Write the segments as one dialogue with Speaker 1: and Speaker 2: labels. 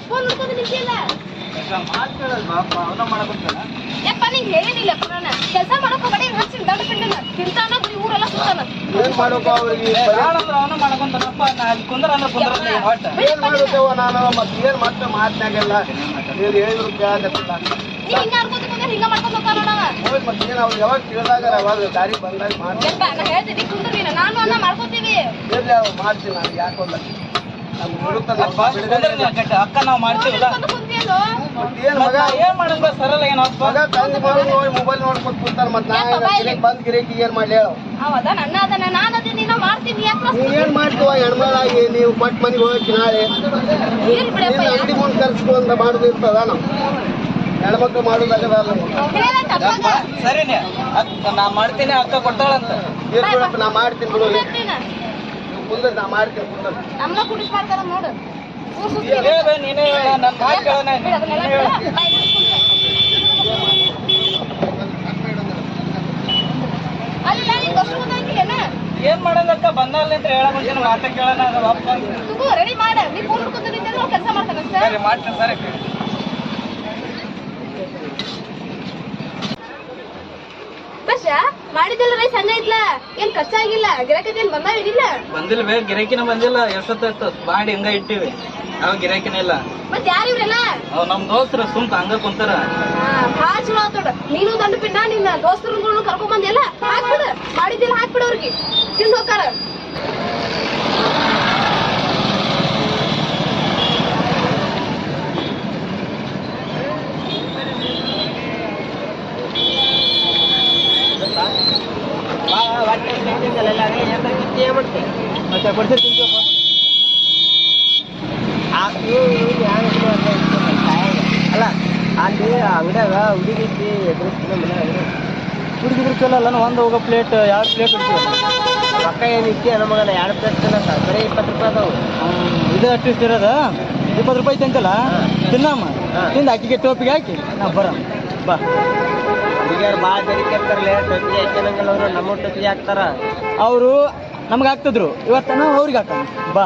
Speaker 1: Phone ನೋಡ್ಕೊಂಡು ನಿಂತಿಲ್ಲ ಯಪ್ಪ ನಿಂಗೆ ಹೇಳಿನಿಲ್ಲ ಪುರಾಣ ಕೆಲಸ ಮಾಡಕ್ ಹೋಗಬೇಡಿ ಹಚ್ಚಿ ದೊಡ್ಡ ಪಿಂಡನ ತಿಂತಾನ ಬರೀ ಊರೆಲ್ಲ ಸುತ್ತಾನ
Speaker 2: ಏನ್ ಮಾಡೋಕ ಅವ್ರಿಗೆ ಅವನ ಮಾಡ್ಕೊಂತಾನಪ್ಪ ಅಲ್ಲಿ ಕುಂದ್ರ ಅಂದ್ರೆ ಕುಂದ್ರ ಒಟ್ಟ ಏನ್ ಮಾಡೋದೇವ ನಾನು ಮತ್ತೆ ಏನ್ ಮತ್ತೆ ಮಾತನಾಗಲ್ಲ ನೀವು ಹೇಳಿದ್ರು ಕೇಳಕತ್ತಿಲ್ಲ
Speaker 1: ನೀ ಹಿಂಗ ಅನ್ಕೋತ ಕುಂದ್ರೆ ಹಿಂಗ ಮಾಡ್ಕೊಂಡು ಹೋಗ್ತಾನ ನೋಡವ
Speaker 2: ಹೋಗಿ ಮತ್ತೆ ಏನು ಅವ್ರು ಯಾವಾಗ ಕೇಳಿದಾಗ ಅವಾಗ ದಾರಿ ಬಂದಾಗ ಮಾಡ್ತೀನಿ
Speaker 1: ಯಪ್ಪ ನಾ ಹೇಳ್ತೀನಿ ಕುಂದ್ರಿ ನಾನು ಅನ್ನ ಮಾಡ್ಕೋತೀವಿ
Speaker 2: ಇರ್ಲಿ ಅವ್ರು ಮಾಡ್ತೀನಿ ನಾನು ಯಾಕೊಂಡ ಅಕ್ಕ ನಾವು ಮಾಡ್ತೀವಲ್ಲ ಏನ್ ಮಗ ಏನ್ ಮಾಡೋದು ಸರಳ ಏನು ಮಗ ತಂಗಿ ಮಾಡೋದು ಮೊಬೈಲ್ ನೋಡ್ಕೊತ ಕೂತಾರ ಮತ್ತೆ ನಾ ಬಂದ್ ಗಿರೇಕಿ ಏನ್ ಮಾಡ್ಲಿ ಹೇಳು
Speaker 1: ಅವದ ನನ್ನ ಅದನ್ನ ನಾನು ಅದೇ ನೀನು ಮಾಡ್ತೀನಿ ಯಾಕೆ
Speaker 2: ನೀ ಏನ್ ಮಾಡ್ತೀವ ಹೆಣ್ಮಳಾಗಿ ನೀವು ಕೊಟ್ಟ ಮನೆಗೆ ಹೋಗಿ ನಾಳೆ ಅಂಗಡಿ ಮುಂದೆ ಕರ್ಸ್ಕೊಂಡ ಮಾಡೋದು ಇರ್ತದ ನಾವು ಹೆಣ್ಮಕ್ಳು ಮಾಡೋದಾಗಲ್ಲ ಸರಿನೇ ನಾ ಮಾಡ್ತೀನಿ ಅಕ್ಕ ಕೊಡ್ತಾಳಂತ ಇರ್ಬಿಡಪ್ಪ ನಾ ಮಾಡ್ತೀನಿ ಬಿಡು ಕುಂದ್ರ ನಾ ಮಾಡ್ತೀನಿ ಕುಂದ್ರ
Speaker 1: ನಮ್ಮನ್ನ ಕುಡಿಸ್ ಮಾಡ್ತಾರ ನೋಡು
Speaker 2: ನೀನೇ ನನ್ನ ಮಾತು ಕೇಳೋಣ
Speaker 1: ಅಲ್ಲಿ ನೀನು ಗೊತ್ತು ಗೊತ್ತಾಗಿಲ್ಲೇನ
Speaker 2: ಏನ್ ಮಾಡೋದಕ್ಕ ಬಂದಲ್ಲ ಅಂತ ಹೇಳಕ್ ಮುಂಚೆ ಮಾತ ಕೇಳೋಣ
Speaker 1: ತಗೋ ರೆಡಿ ಮಾಡ ನೀ ಫೋನ್ ಹಿಡ್ಕೊಂಡು ನಿಂತಿದ್ರೆ ನಾವು ಕೆಲಸ ಮಾಡ್ತಾನೆ
Speaker 2: ಸರಿ ಮಾಡ್ತೀನಿ ಸರಿ
Speaker 1: ಬಸ್ ಮಾಡಿದ್ದೆಲ್ಲ ರೈಸ್ ಹಂಗ ಐತ್ಲ ಏನ್ ಕಷ್ಟ ಆಗಿಲ್ಲ ಗಿರಾಕಿ ಬಂದಾವಿಲ್ಲ
Speaker 2: ಬಂದಿಲ್ಲ ಬೇ ಗಿರಾಕಿನ ಬಂದಿಲ್ಲ ಎಷ್ಟೊತ್ತಾಯ್ತು ಮಾಡಿ ಹಿಂಗ ಇಟ್ಟಿವಿ ಯಾವ ಗಿರಾಕಿನ ಇಲ್ಲ
Speaker 1: ಮತ್ ಯಾರು ಇವ್ರೆಲ್ಲ
Speaker 2: ಅವ್ ನಮ್ ದೋಸ್ತರ ಸುಮ್ಕ ಹಂಗ ಕುಂತಾರ
Speaker 1: ಭಾಳ ಚಲೋ ಆತೋಡ ನೀನು ದಂಡ ಪಿಂಡ ನಿನ್ನ ದೋಸ್ತರುಗಳನ್ನು ಕರ್ಕೊಂಡ್ ಬಂದಿಲ್ಲ ಹಾಕ್ಬಿಡು ಮಾಡಿದ್ದಿಲ್ಲ ಹಾಕ್ಬಿಡು ಅವ್ರಿಗೆ ತಿಂದು ಹೋಗ್ತಾರ
Speaker 2: ಅಲ್ಲ ಅಲ್ಲಿ ಅಂಗಡಿಯಾಗ ಹುಡುಗಿಸಿ ಎದುರಿಸ್ತೀನಿ ಹುಡುಗಿದ್ರು ಚಲೋ ಅಲ್ಲ ಒಂದು ಹೋಗೋ ಪ್ಲೇಟ್ 2 ಪ್ಲೇಟ್ ಇಡ್ತೀವಿ ರೊಕ್ಕ ಏನಿತ್ತು ನಮಗಲ್ಲ 2 ಪ್ಲೇಟ್ ತಿನ್ನಕ ಬರೀ 20 ರೂಪಾಯಿ ಅದಾವು ಇದು ಅಷ್ಟು ಇರೋದ 20 ರೂಪಾಯಿ ತಿಂತಲ್ಲ ತಿನ್ನಮ್ಮ ತಿಂದು ಅಕ್ಕಿಗೆ ಟೋಪಿಗೆ ಹಾಕಿ ನಾ ಬರೋಣ ಬಾ ಹುಡುಗಿಯರು ಭಾಳ ಬೆರಿಕೆ ಇರ್ತಾರಲ್ಲ ಟೊಪ್ಪಿಗೆ ಹಾಕ್ಯನಂಗಲ್ಲ ಅವರು ನಮ್ಮ ಟೊಪ್ಪಿಗೆ ಹಾಕ್ತಾರ ಅವರು ನಮ್ಗೆ ಹಾಕ್ತಿದ್ರು ಇವತ್ತನ ಅವ್ರಿಗೆ ಹಾಕೋಣ ಬಾ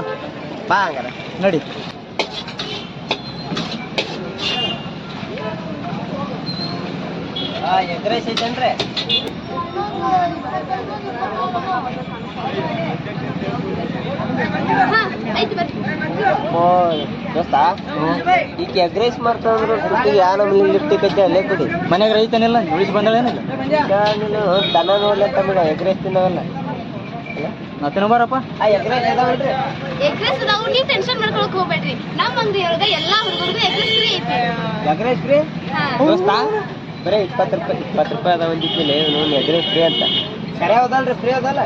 Speaker 2: ಬಾ ಹಂಗಾರ ನಡಿ ಎಗ್ ರೈಸ್ ಐತೇನ್ರಿ ದೋಸ್ತ ಈಗ ಎಗ್ ರೈಸ್ ಮಾಡ್ತಂದ್ರೆ ಕುಟ್ಟಿಗೆ ಯಾ ನಮ್ಮಲ್ಲಿ ಇರ್ತಿಕೈತೆ ಅಲ್ಲೇ ಕೊಡಿ ಮನ್ಯಾಗ ರೈತನಿಲ್ಲ ಉಳಿಸಿ ಬಂದಳೇನಿಲ್ಲ ನೀನು ದನ ನೋಡ್ಲತ್ತ ಬಿಡ ಎಗ್ ರೈಸ್ ತಿನ್ನವಲ್ಲ ನಾ ತಿನ್ನಬಾರಪ್ಪ ಎಗ್ ರೈಸ್ ಅದಾವಲ್ರಿ
Speaker 1: ಎಗ್ ರೈಸ್ ಅದಾವು ನೀವು ಟೆನ್ಷನ್ ಮಾಡ್ಕೊಳಕ್ ಹೋಗ್ಬೇಡ್ರಿ ನಮ್ಮ ಅಂಗಡಿಯೊಳಗ ಎಲ್ಲಾ ಹುಡುಗರಿಗೂ ಎಗ್ ರೈಸ್ ಫ್ರೀ ಐತಿ
Speaker 2: ಎಗ್ ರೈಸ್ ಫ್ರೀ ದೋಸ್ತ ಬರೀ 20 ರೂಪಾಯಿ ಅದ ಒಂದಿತ್ತಿಲ್ಲ ನೋಡಿ ಎಗ್ ರೈಸ್ ಫ್ರೀ ಅಂತ ಸರಿ ಹೌದಲ್ರಿ ಫ್ರೀ ಹೌದಲ್ಲ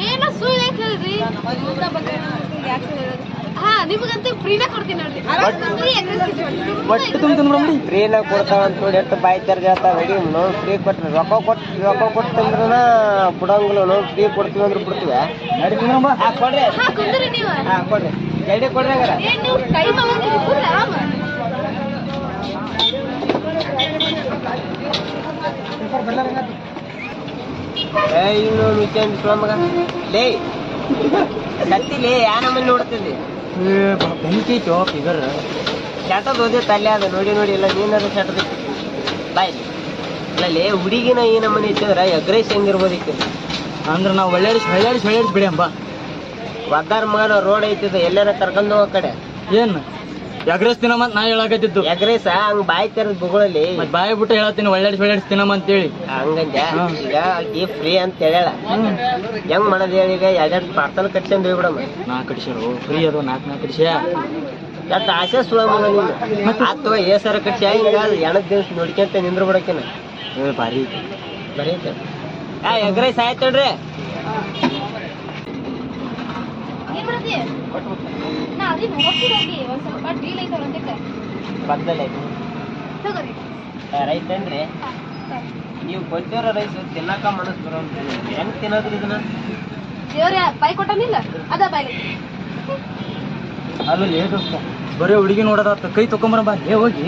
Speaker 1: ಏನೋ ಸುಳ್ಳು ಯಾಕೆ ಹೇಳ್ರಿ ಹಾ ನಿಮಗಂತೂ ಫ್ರೀನೇ ಕೊಡ್ತೀನಿ ನೋಡ್ರಿ
Speaker 2: ಫ್ರೀನಾಗ ಕೊಡ್ತಾವ ಅಂತ ನೋಡಿ ಎಷ್ಟು ಬಾಯಿ ಚಾರ್ಜ್ ಆಗ್ತಾವ ರೆಡಿ ನೋಡಿ ಫ್ರೀ ಕೊಟ್ರಿ ರೊಕ್ಕ ಕೊಟ್ಟಂದ್ರ ಬಿಡಂಗಿಲ್ಲ ನೋಡಿ ಫ್ರೀ ಕೊಡ್ತೀವಿ ಅಂದ್ರೆ ಬಿಡ್ತೀವಿ ಕೊಡ್ರಿ
Speaker 1: ಕುಂದ್ರಿ ನೀವು
Speaker 2: ಕೊಡ್ರಿ ಜಲ್ದಿ ಕೊಡ್ರಿ ಹಂಗಾರ
Speaker 1: ನೀವು ಕೈ ತಗೊಂಡಿದ್ದೀರಿ ಆರಾಮ
Speaker 2: ಮಗ ಲೇ ಕತ್ತಿಲಿ ಯಾ ನಮ್ಮಲ್ಲಿ ನೋಡ್ತಿದ್ದಿ ಬೆಂಕಿ ಐತೋ ಫಿಗರ್ ಶಟದ್ ಓದಿತ್ತು ಅಲ್ಲೇ ಅದು ನೋಡಿ ಎಲ್ಲ ನೀನಾದ್ರು ಶಟದ್ ಬಾಯ್ ಅಲ್ಲೇ ಹುಡುಗಿನ ಈ ನಮ್ಮನೆ ಇಟ್ಟಿದ್ರ ಎಗ್ ರೈಸ್ ಹೆಂಗಿರ್ಬೋದಿತ್ತು ಅಂದ್ರೆ ನಾವು ಹೊಳ್ಳಾಡಿಸಿ ಬಿಡಿ ಅಂಬ ಒದ್ದಾರ ಮಗನ ರೋಡ್ ಐತಿದ ಎಲ್ಲಾರ ಕರ್ಕೊಂಡು ಹೋಗೋ ಕಡೆ ಏನು ಎಗ್ ರೈಸ್ ತಿನ್ನಮ್ಮ ನಾ ಹೇಳಕತ್ತಿದ್ದು ಎಗ್ ರೈಸ್ ಹಂಗ ಬಾಯಿ ತೆರೆದ್ ಬುಗಳಲ್ಲಿ ಬಾಯಿ ಬಿಟ್ಟು ಹೇಳತ್ತೀನಿ ಹೊಳ್ಳಾಡಿಸಿ ತಿನ್ನಮ್ಮ ಅಂತೇಳಿ ಹಂಗಂದ ಈಗ ಈ ಫ್ರೀ ಅಂತ ಹೇಳ್ಯಾಳ ಹೆಂಗ್ ಮಾಡೋದು ಹೇಳಿ ಈಗ 2 ಪಾರ್ಸಲ್ ಕಟ್ಸ್ಕೊಂಡು ಹೋಗ್ಬಿಡಮ್ಮ 4 ಕಟ್ಸ್ಯಾರು ಫ್ರೀ ಅದು 4 ಕಟ್ಸ್ಯ ಯಾಕೆ ಆಸೆ ಸುಳ ಆತು ಏಸರ ಕಟ್ಸ್ಯ ಈಗ 2 ದಿವಸ ನೋಡ್ಕೊಂತ ನಿಂದ್ರ ಬಿಡಕಿನ ಭಾರಿ ಐತೆ ಎಗ್ ರೈಸ್ ಆಯ್ತು ನೋಡ್ರಿ ರೈಸ್ ಅಂದ್ರೆ ನೀವು ಕೊಟ್ಟಿರೋ ರೈಸ್ ತಿನ್ನಕ ಮನಸ್ಸು ಬರೋ ಹೆಂಗ್ ತಿನ್ನೋದ್ರಿ ಇದನ್ನ
Speaker 1: ದೇವ್ರ ಬಾಯಿ ಕೊಟ್ಟನಿಲ್ಲ ಅದ ಬಾಯಿ
Speaker 2: ಅಲ್ಲಿ ಬರೀ ಹುಡುಗಿ ನೋಡೋದ ಕೈ ತಕೊಂಬರ ಬಾ ಹೋಗಿ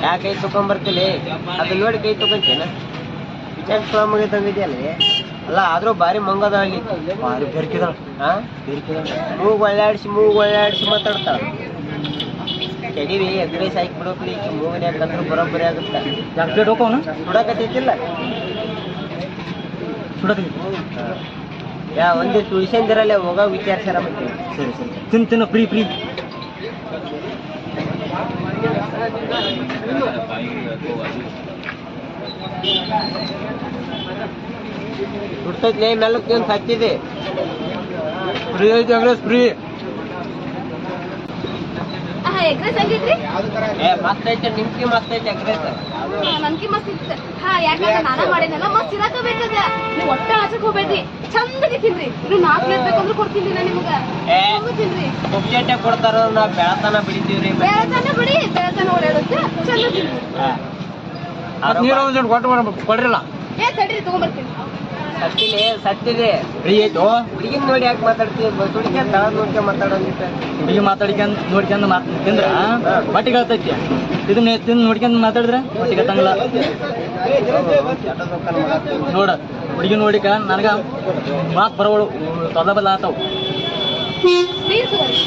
Speaker 2: ಯಾ ಕೈ ತಕೊಂಬರ್ತಿಲಿ ಅದನ್ನ ನೋಡಿ ಕೈ ತಗೊಂತೇನ ವಿಚಾರ ಮಗ ತಂದಿದ್ಯಲ್ಲ ಅಲ್ಲ ಆದ್ರೂ ಭಾರಿ ಮಂಗದ ಅಲ್ಲಿ ಭಾರಿ ಬೆರ್ಕಿದ ಮೂಗು ಒಳ್ಳಾಡಿಸಿ ಮಾತಾಡ್ತಾಳ ಕೆಡಿವಿ ಎಗ್ರೈಸ್ ಹಾಕಿ ಬಿಡೋಕ್ಲಿ ಮೂಗನೆ ಯಾಕಂದ್ರೆ ಬರೋಬ್ಬರಿ ಆಗುತ್ತೆ
Speaker 3: ಎರಡು ಪ್ಲೇಟ್ ಹೋಗೋನು
Speaker 2: ಸುಡಕತ್ತೈತಿಲ್ಲ
Speaker 3: ಸುಡತ್ತೀನಿ
Speaker 2: ಯಾ ಒಂದೇ ತುಳ್ಸಂದಿರಲ್ಲೇ ಹೋಗ ವಿಚಾರಿಸ್ಯಾರ ಮತ್ತೆ
Speaker 3: ಸರಿ ಸರಿ ತಿನ್ನು ಫ್ರೀ
Speaker 2: ಸುಡ್ತೈತ್ಲೇ ಮೆಲ್ಲಕ್ಕೆ ಒಂದು ಹತ್ತಿದೆ
Speaker 3: ಫ್ರೀ ಐತಿ ಅಂಗ್ರೇಸ್ ಫ್ರೀ
Speaker 1: ಎಗ್ರೆಸ್ ಹೆಂಗಿದ್ರಿ
Speaker 2: ಮಸ್ತೈತೆ ನಿಮ್ಕಿ ಮಸ್ತೈತೆ ಎಗ್ರೈಸ್
Speaker 1: ನನ್ಕಿ ಮಸ್ತ್ ಇತ್ತು ಯಾಕಂದ್ರೆ ನಾನ ಮಾಡೇನಲ್ಲ ಮಸ್ತ್ ಇರಾಕಬೇಕದ ನೀವು ಒಟ್ಟ ಆಚಕ್ ಹೋಗ್ಬೇಡ್ರಿ ಚಂದಗೆ ತಿನ್ರಿ ನೀವು 4 ಪ್ಲೇಟ್ ಬೇಕಂದ್ರೆ ಕೊಡ್ತೀನಿ ನಾ ನಿಮ್ಗ ತಿನ್ರಿ
Speaker 2: ಪುಕ್ಷಟೆ ಕೊಡ್ತಾರ ನಾವ್ ಬೆಳತನ ಬಿಡಿತೀವ್ರಿ
Speaker 1: ಬೆಳತನ ಬಿಡಿ ಬೆಳತನ ಓಡಾಡುತ್ತೆ ಚಂದ ತಿನ್ರಿ
Speaker 3: ನೀರು ಒಂದು ಜನ ಕೊಟ್ಟು ಕೊಡ್ರಿಲ್ಲ
Speaker 1: ತಡ್ರಿ ತಗೊಂಡ್ಬರ್ತೀನಿ
Speaker 2: ಸತ್ತಿದೆ
Speaker 3: ಫ್ರೀ ಐತೋ
Speaker 2: ಹುಡುಗಿನ ನೋಡಿ ಯಾಕೆ ಮಾತಾಡ್ತೀವಿ ಹುಡುಗಿ ತಳ ನೋಡ್ಕೊಂಡ್ ಮಾತಾಡೋದಿತ್ತ
Speaker 3: ಹುಡುಗಿ ಮಾತಾಡ್ಕೊಂಡ್ ನೋಡ್ಕೊಂಡ್ ತಿಂದ್ರ ಹೊಟ್ಟಿಗೆ ಹೇಳ್ತೈತಿ ಇದನ್ನ ತಿಂದು ನೋಡ್ಕೊಂಡ್ ಮಾತಾಡಿದ್ರೆ ಹೊಟ್ಟಿಗೆ ಹತ್ತಂಗಿಲ್ಲ ನೋಡ ಹುಡುಗಿ ನೋಡಿಕ ನನಗ ಮಾತು ಬರೋಳು ತೊದ ಬಲ್ಲ ಆತಾವ
Speaker 1: ನೀರ್ ತಗೋರಿ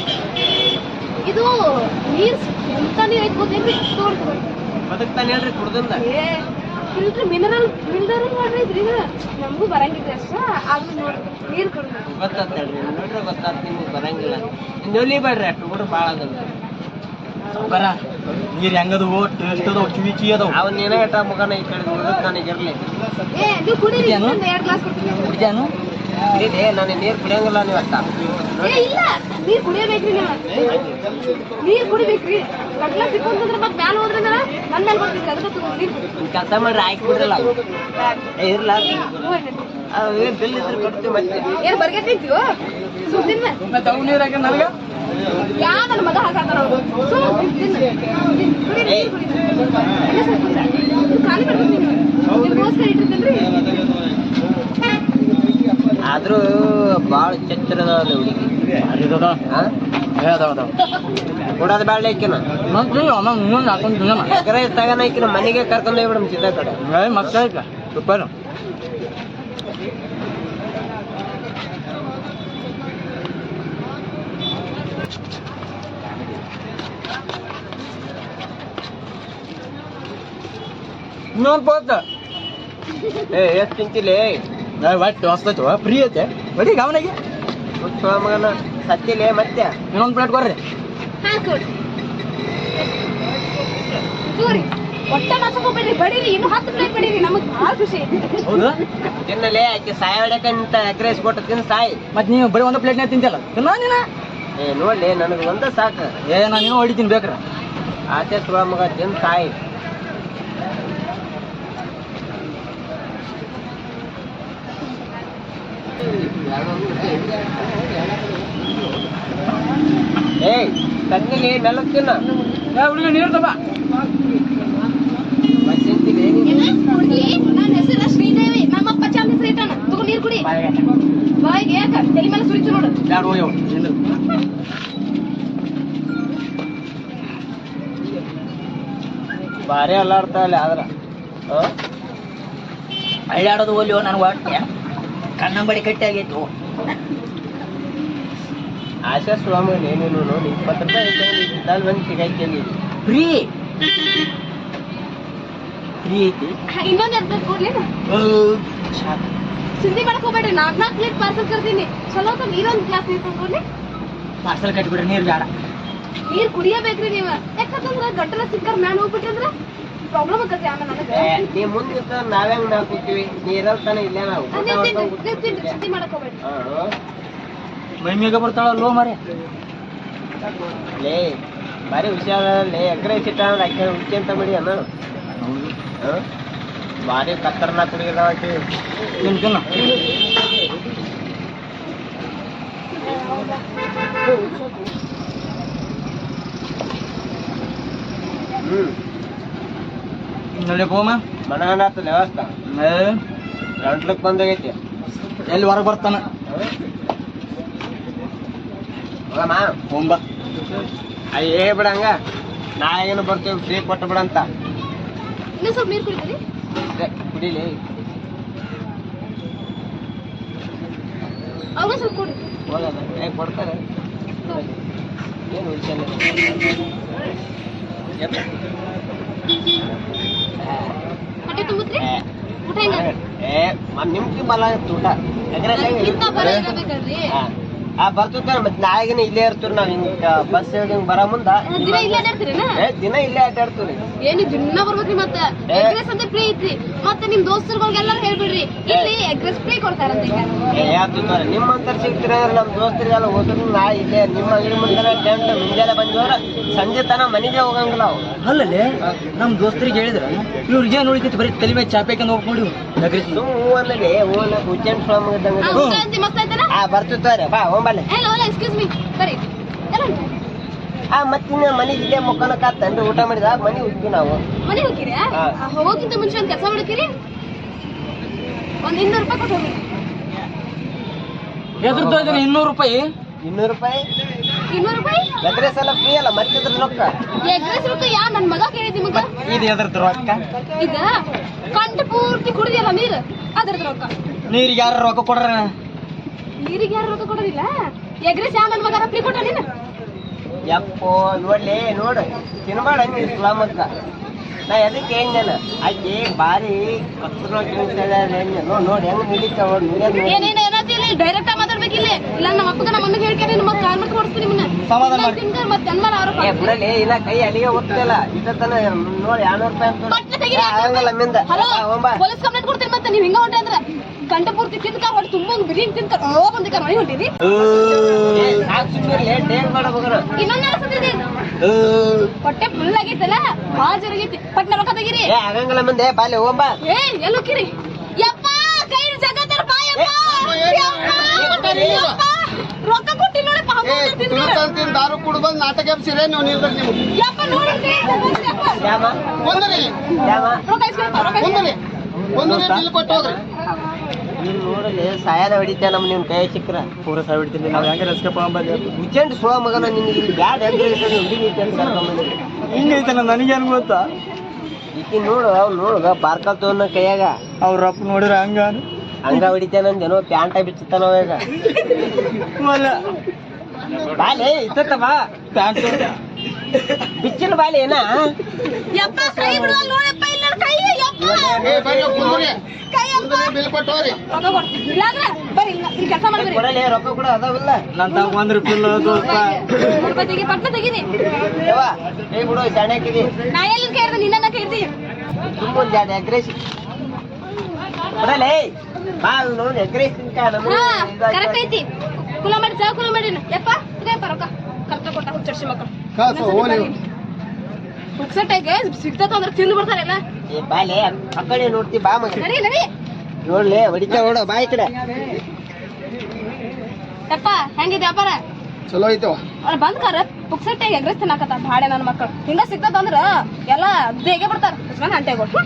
Speaker 1: ಇದು ನೀರ್ ಎಂತ ನೀರ್ ಐತ್ ಗೊತ್ತೇನ್ರಿ ತಗೋರಿ
Speaker 2: ಬದುಕ್ತಾನೆ ಹೇಳ್ರಿ ಕುಡ್ದಿಂದ
Speaker 1: ಫಿಲ್ಟರ್ ಮಿನರಲ್ ಮಾಡ್ರೈತ್ರಿ ಇದು ನಮಗೂ ಬರಂಗಿದ್ರೆ ಅಷ್ಟ ಆದ್ರೂ ನೋಡ್ರಿ ನೀರ್ ಕೊಡ್ರಿ
Speaker 2: ಗೊತ್ತಾತ್ ಹೇಳ್ರಿ ನೋಡ್ರಿ ಗೊತ್ತಾತ್ ನಿಮ್ಗೆ ಬರಂಗಿಲ್ಲ ಇನ್ನೊಲಿ ಬೇಡ್ರಿ ಅಷ್ಟು ಕೂಡ ಭಾಳ ಅದ
Speaker 3: ಬರ ನೀರ್ ಹೆಂಗದು ಟೇಸ್ಟ್ ಅದಾವ ಚುಚಿ ಅದಾವ
Speaker 2: ಅವನ್ ಏನಾಗಟ ಮಗನ ಈ ಕಡೆ ನೋಡಕ್ ನನಗಿರ್ಲಿ
Speaker 1: ನೀವು ಕುಡೀರಿ
Speaker 3: ಕುಡಿಯಾನು?
Speaker 1: 2 ಗ್ಲಾಸ್ ಕೊಡ್ತೀನಿ
Speaker 3: ಕುಡಿದ್ಯಾನು
Speaker 2: ಇದೆ ನನಗೆ ನೀರು ಕುಡಿಯಂಗಿಲ್ಲ ನೀವು ಅಷ್ಟ
Speaker 1: ಇಲ್ಲ ನೀರ್ ಕುಡಿಯಬೇಕ್ರಿ ನೀವು ನೀರ್ ಕುಡಿಬೇಕ್ರಿ ಗಟ್ಲ ಸಿಕ್ಕೊಂತಂದ್ರ ಮತ್ ಮ್ಯಾಲ ಹೋದ್ರೆ ನನ್ನ ಮೇಲೆ ಬರ್ತಿದ್ರಿ ಅದಕ್ಕೆ ತಗೊಂಡು ನೀರ್ ಕುಡಿ
Speaker 2: ಕೆಲಸ ಮಾಡ್ರಿ ಆಯ್ಕೆ ಬಿಡ್ರಲ್ಲ ಇರ್ಲ ಅದು ಬಿಲ್ ಇದ್ರೆ ಕೊಡ್ತೀವಿ ಮತ್ತೆ
Speaker 1: ಏನ್ ಬರ್ಗೆಟ್ಟಿದ್ಯೋ ಸುದ್ದಿನ
Speaker 3: ಮತ್ತೆ ಅವ್ ನೀರ್ ಹಾಕಿ ನನಗ
Speaker 1: ಯಾ ನನ್ನ ಮಗ ಹಾಕಾತಾರ ಖಾಲಿ ಮಾಡ್ತೀನಿ ನಿಮ್ಗೋಸ್ಕರ ಇಟ್ಟಿರ್ತೇನ್ರಿ
Speaker 2: ಆದ್ರೂ ಭಾಳ ಚಚ್ಚರದ ಹುಡುಗಿ ಕೊಡೋದು ಬೇಡ ಐಕಿನ ಎಕರೆ ತಗನ ಐಕಿನ ಮನೆಗೆ ಕರ್ಕೊಂಡು ಹೋಗ್ಬಿಡಮ್ ಸಿದ್ಧ ಕಡೆ
Speaker 3: ಮತ್ತೆ ಸೂಪರ್ ಇನ್ನೊಂದು ಪೋತ
Speaker 2: ಎಷ್ಟು ತಿಂತಿಲಿ
Speaker 3: ಒಟ್ಟು ಹೊಸ್ತೈತು ಫ್ರೀ ಐತೆ ಬರೀ ಗಮನಿಗೆ
Speaker 2: ಮಗನ ಸತ್ತಿಲೆ ಮತ್ತೆ
Speaker 3: ಇನ್ನೊಂದು ಪ್ಲೇಟ್ ಕೊಡ್ರಿ
Speaker 1: ಹಾಕೊಡಿ ಸೂರಿ ಒಟ್ಟ ನಾಚಕ್ ಹೋಗ್ಬೇಡ್ರಿ ಬಡೀರಿ ಇನ್ನು 10 ಪ್ಲೇಟ್ ಬಡೀರಿ ನಮಗ್ ಭಾಳ ಖುಷಿ ಐತಿ
Speaker 3: ಹೌದಾ
Speaker 2: ತಿನ್ನಲೆ ಆಕೆ ಸಾಯ ಹೊಡ್ಯಾಕಂತ ಎಗ್ರೈಸ್ ಕೊಟ್ಟು ತಿನ್ ಸಾಯಿ
Speaker 3: ಮತ್ತೆ ನೀವು ಬರೀ ಒಂದು ಪ್ಲೇಟ್ನೇ ತಿಂತಲ್ಲ ತಿನ್ನ ನೀನ
Speaker 2: ನೋಡ್ಲಿ ನನಗೆ ಒಂದ ಸಾಕು
Speaker 3: ನಾನು ಇನ್ನೂ ಹೊಡಿತೀನಿ ಬೇಕ್ರ
Speaker 2: ಆಚೆ ಸುಳ ಮಗ ತಿನ್ ಸಾಯಿ ಏಯ್ ತನ್ನಿಲಿ ಮೆಲ್ಲಕ್ ತಿನ್ನ
Speaker 3: ಹುಡುಗ ನೀರು ತಪ್ಪ
Speaker 2: ಮತ್ತೆ ತಿಂತೀನಿ
Speaker 1: ಹುಡುಗಿ ನನ್ನ ಹೆಸರು ಶ್ರೀದೇವಿ ನಮ್ಮಪ್ಪ ಚಂದ ಹೆಸರು ಇಟ್ಟಾನ ತಗೋ ನೀರ್ ಕುಡಿ ಬಾಯಿಗೆ ಯಾಕ ತಲೆ ಮೇಲೆ ಸುರಿತು ನೋಡು
Speaker 3: ಯಾರು ಹೋಗ್ಯವ
Speaker 2: ಭಾರಿ ಅಲ್ಲಾಡ್ತಾವಲ್ಲ ಆದ್ರ
Speaker 3: ಅಳ್ಳಾಡೋದು ಹೋಲಿಯೋ ನನಗೆ ಹೊಟ್ಟೆ ಕಣ್ಣಂಬಡಿ ಕಟ್ಟಿ ಆಗೈತು
Speaker 2: ಆಶಾ ಸ್ವಾಮಿ ಏನೇನು ನೋಡಿ 20 ರೂಪಾಯಿ ಬಂದು ಸಿಗಾಯ್ತೀನಿ
Speaker 3: ಫ್ರೀ ಫ್ರೀ ಐತಿ
Speaker 1: ಇನ್ನೊಂದ್ ಎರ್ಬೇಕು ಕೊಡ್ಲೇನ ಚಿಂತೆ ಮಾಡಕ್ ಹೋಗ್ಬೇಡ್ರಿ 4 ಪ್ಲೇಟ್ ಪಾರ್ಸಲ್ ಕರ್ತೀನಿ ಚಲೋ ನೀರೊಂದ್ ಗ್ಲಾಸ್ ನೀರ್ ತಗೊಂಡ್ರಿ
Speaker 3: ಪಾರ್ಸಲ್ ಕಟ್ಬಿಡ್ರಿ ನೀರು ಬೇಡ
Speaker 1: ನೀರ್ ಕುಡಿಯಬೇಕ್ರಿ ನೀವ ಯಾಕಂದ್ರ ಗಟ್ಟರ ಸಿಕ್ಕರ್ ಮ್ಯಾಲ ಹೋಗ್ಬಿಟ್ರಂದ್ರ ಪ್ರಾಬ್ಲಮ್ ಆಕತಿ ಆಮೇಲೆ ನನಗೆ
Speaker 2: ನೀ ಮುಂದೆ ನಾವ್ಯಾಂಗ ನಾಕೂತೀವಿ ನೀರಲ್ ತಾನ ಇಲ್ಲೇ ನಾವು
Speaker 1: ಚಿಂತೆ ಮಾಡಕ್ ಹೋಗ್ಬೇಡ್ರಿ
Speaker 3: ಮೈ ಮೇಗ ಬರ್ತಾಳ ಲೋ ಮಾರಿ
Speaker 2: ಲೇ ಭಾರಿ ಹುಷಾರಲ್ಲೇ ಎಕರೆ ಸಿಟ್ಟ ಅಕ್ಕಿ ಹುಚ್ಚಿ ಅಂತ ಬಿಡಿ ಅನ್ನ ಭಾರಿ ಕತ್ತರ್ನ ಕುಡಿಯೋದ ಆಕಿ
Speaker 3: ತಿನ್ನು ತಿನ್ನು ನೋಡಿ ಹೋಮ
Speaker 2: ಮನಗಂಡ ಆತಲ್ಲ ವ್ಯವಸ್ಥೆ ಗಂಟ್ಲಕ್ ಬಂದಾಗೈತಿ
Speaker 3: ಎಲ್ಲಿ ಹೊರಗೆ ಬರ್ತಾನ
Speaker 2: ಹೋಗಮ್ಮ
Speaker 3: ಹೋಂಬ
Speaker 2: ಅಯ್ಯೇ ಬಿಡ ಹಂಗ ನಾಳೆಗೇನು ಬರ್ತೇವೆ ಫ್ರೀ ಕೊಟ್ಟು ಬಿಡಂತ
Speaker 1: ಇನ್ನೂ ಸ್ವಲ್ಪ ನೀರ್ ಕುಡಿತೀರಿ
Speaker 2: ಕುಡಿಲಿ
Speaker 1: ಅವ್ರಿಗೂ ಸ್ವಲ್ಪ ಕೊಡಿ
Speaker 2: ಹೋಗಲ್ಲ ಕೊಡ್ತಾರೆ ಏನು ಉಳಿಸಲ್ಲ
Speaker 1: ಹೊಟ್ಟೆ ತುಂಬುತ್ರಿ ಊಟ ಹೆಂಗ
Speaker 2: ನಿಮ್ಗೆ ಬಲ ಆಯ್ತು ಊಟ
Speaker 1: ನನಗಿಂತ ಬರ ಇರಬೇಕಲ್ರಿ
Speaker 2: ಬರ್ತದ ಮತ್ತೆ ನಾಳೆಗಿನ ಇಲ್ಲೇ ಇರ್ತೀವಿ ನಾವ್ ಹಿಂಗ ಬಸ್ ಹಿಂಗ್ ಬರ ಮುಂದ
Speaker 1: ದಿನ ಇಲ್ಲೇ ಅಡ್ಡಾಡ್ತೀರೇನ
Speaker 2: ದಿನ ಇಲ್ಲೇ ಅಡ್ಡಾಡ್ತೀವಿ
Speaker 1: ಏನು ದಿನ ಬರ್ಬೇಕ್ರಿ ಮತ್ತ ಎಗ್ರೆಸ್ ಅಂತ ಫ್ರೀ ಐತ್ರಿ ಮತ್ತೆ ನಿಮ್ ದೋಸ್ತರುಗಳಿಗೆಲ್ಲಾರು ಹೇಳ್ಬಿಡ್ರಿ ಇಲ್ಲಿ ಎಗ್ರೆಸ್ ಫ್ರೀ ಕೊಡ್ತಾರಂತ ಈಗ
Speaker 2: ನಿಮ್ಮಂತರ ಸಿಗ್ತೀರ ನಮ್ ದೋಸ್ತರಿಗೆಲ್ಲ ಹೋದ್ರು ನಾಳೆ ಇಲ್ಲೇ ನಿಮ್ಮ ಅಂಗಡಿ ಮುಂದೆ ಟೆಂಟ್ ಮುಂಜಾನೆ ಬಂದವ್ರ ಸಂಜೆ ತನ ಮನೆಗೆ ಹೋಗಂಗಿಲ್ಲ ಅವು
Speaker 3: ಅಲ್ಲಲ್ಲೇ ನಮ್ ದೋಸ್ತರಿಗೆ ಹೇಳಿದ್ರ ಇವ್ರಿಗೆ ಏನ್ ಉಳಿತೈತಿ ಬರೀ ತಲೆ ಮೇಲೆ ಚಾಪೇಕಂದ್ ಹೋಗ್ಕೊಂಡು
Speaker 2: ಹೂ ಅನ್ನಲಿ ಹೂ ಅನ್ನ ಹುಚ್ಚನ್ ಸ್ವಾಮಿ ಇದ್ದಂಗ
Speaker 1: ಮಸ್ತ್ ಆಯ್ತಾರ
Speaker 2: ಬರ್ತಿರ್ತಾರೆ ಬಾ ಹೋಗ್ಬಲ್ಲೆ
Speaker 1: ಎಕ್ಸ್ಕ್ಯೂಸ್ ಮೀ ಬರ್ರಿ ಎಲ್ಲ ಉಂಟು
Speaker 2: ಮತ್ತಿನ್ನ ಮನೆಗೆ ಇಲ್ಲೇ ಮುಖನ ಕಾತ್ತನ್ರಿ ಊಟ ಮಾಡಿದಾಗ ಮನೆ ಹೋಗ್ತೀವಿ ನಾವು
Speaker 1: ಮನೆ ಹೋಗಿರಿ ಹೋಗೋಕ್ಕಿಂತ ಮುಂಚೆ ಒಂದ್ ಕೆಲಸ ಮಾಡಕ್ಕಿರಿ ಒಂದ್ 200 ರೂಪಾಯಿ ಕೊಟ್ಟು ಹೋಗ್ರಿ
Speaker 3: ಎದ್ರದ್ದು 200 ರೂಪಾಯಿ
Speaker 2: 200 ರೂಪಾಯಿ
Speaker 1: 200 ರೂಪಾಯಿ
Speaker 2: ಎಗ್ರೆಸ್ ಎಲ್ಲ ಫ್ರೀ ಅಲ್ಲ ಮತ್ತಿದ್ರ ರೊಕ್ಕ
Speaker 1: ಎಗ್ರೆಸ್ ರೊಕ್ಕ ಯಾ ನನ್ ಮಗ ಕೇಳಿದ್ ನಿಮಗ
Speaker 3: ಇದು ಎದ್ರದ್ದು ರೊಕ್ಕ
Speaker 1: ಈಗ ಕಂಠ ಪೂರ್ತಿ ಕುಡಿದಿಲ್ಲ ನೀರು ಅದ್ರದ್ದು ರೊಕ್ಕ
Speaker 3: ನೀರಿಗೆ ಯಾರು ರೊಕ್ಕ ಕೊಡ್ರ
Speaker 1: ನೀರಿಗೆ ಯಾರು ರೊಕ್ಕ ಕೊಡೋದಿಲ್ಲ ಎಗ್ರೆಸ್ ಯಾ ನನ್ ಮಗ ಫ್ರೀ ಕೊಟ್ಟ ನೀನು
Speaker 2: ಯಪ್ಪೋ ನೋಡ್ಲಿ ನೋಡು ತಿನ್ಬೇಡ ಹಂಗೆ ಇಸ್ಲಾಮಕ್ಕ ನಾ ಎದಕ್ಕೆ ಹೆಂಗೇನ ಆಕಿ ಬಾರಿ ನೋಡಿ ಹೆಂಗ್ ನಡೀತಾವ
Speaker 1: ಏನೇನ ಏನಂತಿಲ್ಲ ಡೈರೆಕ್ಟ್ ಆಗಿ ಮಾತಾಡ್ಬೇಕಿಲ್ಲ ಇಲ್ಲ ನಮ್ಮ ಅಪ್ಪಗ ನಮ್ಮ ಅಮ್ಮಗೆ ಹೇಳ್ಕೇನೆ ನಿಮ್ಮ ಕಾಲ್ ಮಾಡ್ಕೊಂಡು ಕೊಡ್ತೀನಿ ನಿಮ್ಮನ್ನ
Speaker 3: ಸಮಾಧಾನ ಮಾಡಿ.
Speaker 1: ಮತ್ತೆ ಜನ್ಮನ ಆರೋಪ
Speaker 2: ಬಿಡಲಿ ಇಲ್ಲ ಕೈ ಅಲ್ಲಿಗೆ ಹೋಗ್ತಿಲ್ಲ ಇಷ್ಟತನ ನೋಡಿ 200 ರೂಪಾಯಿ
Speaker 1: ಪಟ್ನೆ ತೆಗೀರಿ.
Speaker 2: ಆಗಂಗಲ್ಲ ಮಿಂದ
Speaker 1: ಹಲೋ
Speaker 2: ಹೋಗ್ಬಾ
Speaker 1: ಪೊಲೀಸ್ ಕಂಪ್ಲೇಂಟ್ ಕೊಡ್ತೀನಿ ಮತ್ತೆ ನೀವು ಹಿಂಗ ಹೊಂಟ್ರಿ ಅಂದ್ರೆ ಕಂಠ ಪೂರ್ತಿ ತಿನ್ಕ ಹೊಟ್ಟು ತುಂಬ ಬಿರಿಯಾನಿ ತಿನ್ಕ ಬಂದಿಕ ಮನೆ ಹೊಂಟಿರಿ ಇನ್ನೊಂದ್ ಅನ್ಸತಿದೆ ಹೊಟ್ಟೆ ಫುಲ್ ಆಗೈತಲ್ಲ ಭಾಳ ಜರುಗೈತಿ ಪಟ್ನ ರೊಕ್ಕ ತೆಗೀರಿ
Speaker 2: ಆಗಂಗಲ್ಲ ಮಂದೆ ಬಾಲಿ ಹೋಗ್ಬಾ
Speaker 1: ಏ ಎಲ್ಲೋಕಿರಿ ಯಪ್ಪ ಕೈ ಜಗತ್ತರ ಬಾಯಪ್ಪ ರೊಕ್ಕ ಕೊಟ್ಟಿ ನೋಡಿ
Speaker 4: ದಾರು ಕುಡ್ಬಂದ್ ನಾಟಕ ಎಬ್ಸಿರೇ ನೀವು ನಿಲ್ಬೇಕು ನೀವು
Speaker 1: ಯಪ್ಪ ನೋಡ್ರಿ
Speaker 2: ಶ್ಯಾಮ
Speaker 4: ಒಂದ್ರಿ
Speaker 2: ಶ್ಯಾಮ
Speaker 1: ರೊಕ್ಕ ಇಸ್ಕೊಳ್ತಾ ರೊಕ್ಕ
Speaker 4: ಒಂದ್ರಿ ಒಂದ್ರಿ ಬಿಲ್ ಕೊಟ್ಟು ಹೋಗ್ರಿ
Speaker 2: ನೀನ್ ನೋಡಲಿ ಸಾಯದ ಹೊಡಿತೇ ನಮ್ ನಿಮ್ ಕೈ ಸಿಕ್ಕ್ರ
Speaker 3: ಪೂರ ಸಾವಿರ ಬಿಡ್ತೀನಿ ನಾವು ಹೆಂಗೆ ರಸ್ಕಪ್ಪ ಬಂದೆ
Speaker 2: ಹುಚ್ಚಂಡ್ ಸುಳ ಮಗನ ನಿನ್ಗೆ ಇಲ್ಲಿ ಬ್ಯಾಡ್ ಹೆಂಗ್ ಹುಡುಗಿ ಕರ್ಕೊಂಬಂದಿರಿ
Speaker 3: ಹಿಂಗೈತೆ ನನಗೇನು ಗೊತ್ತಾ
Speaker 2: ಈಕಿ ನೋಡು ಅವ್ನು ನೋಡುಗ ಬಾರ್ಕಲ್ ತೋನ ಕೈಯಾಗ
Speaker 3: ಅವ್ರ ಅಪ್ಪ ನೋಡಿರ ಹಂಗ
Speaker 2: ಹಂಗ ಹೊಡಿತೇನಂದೇನೋ ಪ್ಯಾಂಟ ಬಿಚ್ಚತಾನ ಈಗ ಬಾಲೆ ಇತ್ತ ಬಾ
Speaker 3: ಪ್ಯಾಂಟ್
Speaker 2: ಬಿಚ್ಚಿನ ಬಾಲೆ ಏನ
Speaker 1: ಯಪ್ಪ ಕೈ ಬಿಡುವಲ್ಲ ನೋಡಪ್ಪ ಇಲ್ಲ ಕೈ ಯಪ್ಪ
Speaker 4: ಏ ಬರ್ರಿ ಕುಂದ್ರಿ
Speaker 1: ಕೈ ಯಪ್ಪ
Speaker 4: ಬಿಲ್ ಕೊಟ್ಟು ಹೋಗ್ರಿ
Speaker 1: ರೊಕ್ಕ ಕೊಡ್ತೀನಿ ಇಲ್ಲಾಂದ್ರೆ ಬರ್ರಿ ಇಲ್ಲಿ ಕೆಲಸ ಮಾಡಿದ್ರಿ
Speaker 2: ಕೊಡಲಿ ರೊಕ್ಕ ಕೂಡ ಅದಾವಿಲ್ಲ
Speaker 3: ನನ್ನ ತಾವ 1 ರೂಪಾಯಿ ಇಲ್ಲ ದೋಸ್ತ
Speaker 1: ರೂಪಾಯಿ ತೆಗಿ ಪಟ್ನ ತೆಗೀರಿ
Speaker 2: ಯವ್ವ ಏ ಬಿಡು ಸಣ್ಣಕ್ಕಿದಿ
Speaker 1: ನಾ ಎಲ್ಲಿ ಕೇಳಿದೆ ನಿನ್ನ ಕೇಳ್ದಿ
Speaker 2: ತುಂಬ ಜಾಡ ಅಗ್ರೆಸ್ ಕೊಡಲೇ ಬಾ ನೋಡಿ ಅಗ್ರೆಸ್ ತಿನ್ಕ ನಮ್ಮ
Speaker 1: ಹಾ ಕರೆಕ್ಟ್ ಐತಿ ಕುಲ ಮಾಡಿ ಚಾ ಕುಲ ಮಾಡಿ ಯಪ್ಪ ಇದೆಯಪ್ಪ ರೊಕ್ಕ ಕರೆಕ್ಟ್ ಕೊಟ್ಟ ಹುಚ್ಚರ್ಸಿ ಮಕ್ಕಳು
Speaker 4: ಕಾಸು ಹೋಲಿ
Speaker 1: ಹುಕ್ಸಟ್ಟಾಗೆ ಸಿಗ್ತದ ಅಂದ್ರೆ ತಿಂದು ಬರ್ತಾರೆಲ್ಲ
Speaker 2: ಏ ಬಾಲೆ ಆ ಕಡೆ ನೋಡ್ತಿ ಬಾ ಮಗ
Speaker 1: ನಡಿ ನಡಿ
Speaker 2: ನೋಡ್ಲಿ ಹೊಡಿತಾ ನೋಡ ಬಾ ಈ ಕಡೆ
Speaker 1: ಯಪ್ಪ ಹೆಂಗಿದೆ ವ್ಯಾಪಾರ
Speaker 4: ಚಲೋ ಐತವ
Speaker 1: ಅವ್ರು ಬಂದ್ ಕಾರ ಪುಕ್ಸಟ್ಟಾಗಿ ಎಗ್ರೆಸ್ ತಿನ್ನಾಕತ್ತ ಭಾಡೆ ನನ್ನ ಮಕ್ಕಳು ಹಿಂಗ ಸಿಗ್ತದ ಅಂದ್ರ ಎಲ್ಲ ದೇಗೆ ಬಿಡ್ತಾರ ಅಂಟೆ ಕೊಟ್ಟು